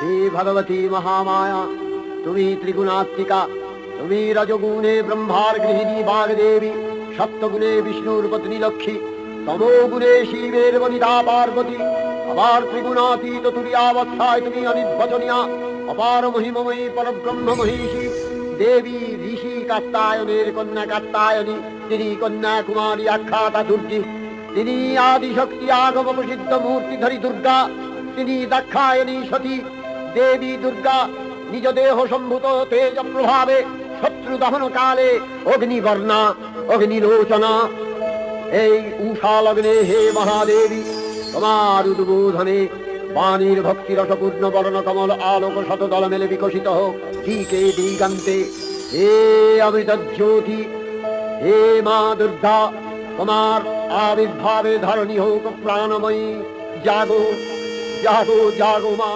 হে ভগবতী মহামায়া, তুমি ত্রিগুণাত্মিকা। তুমি রজগুণে ব্রহ্মার গৃহিণী বাগদেবী, সপ্তগুণে বিষ্ণুর পত্নী লক্ষ্মী, তমোগুণে শিবের বনিতা পার্বতী। আবার ত্রিগুণাতীত তুরীয়াবস্থায় তুমি অনির্বচনীয়া, অপার মহিমময়ী পরব্রহ্ম মহিষী দেবী, ঋষি কাত্তায়নের কন্যা কাত্তায়নী, তিনি কন্যা কুমারী আখ্যাতা দুর্গী, তিনি আদিশক্তি আগম প্রসিদ্ধ মূর্তিধরী দুর্গা, তিনি দাক্ষায়ণী সতী দেবী দুর্গা। নিজ দেহ সম্ভূত তেজ প্রভাবে শত্রু দহন কালে অগ্নিবর্ণা অগ্নিলোচনা। এই উষা লগ্নে হে মহাদেবী, তোমার উদ্বোধনে বাণীর ভক্তি রসপূর্ণ বর্ণ কমল আলোক শতদল মেলে বিকশিত হোক দিকে দিগান্তে। হে অমৃত জ্যোতি, হে মা দুর্গা, তোমার আবির্ভাবে ধরণী হোক প্রাণময়ী। জাগো জাগো জাগো মা।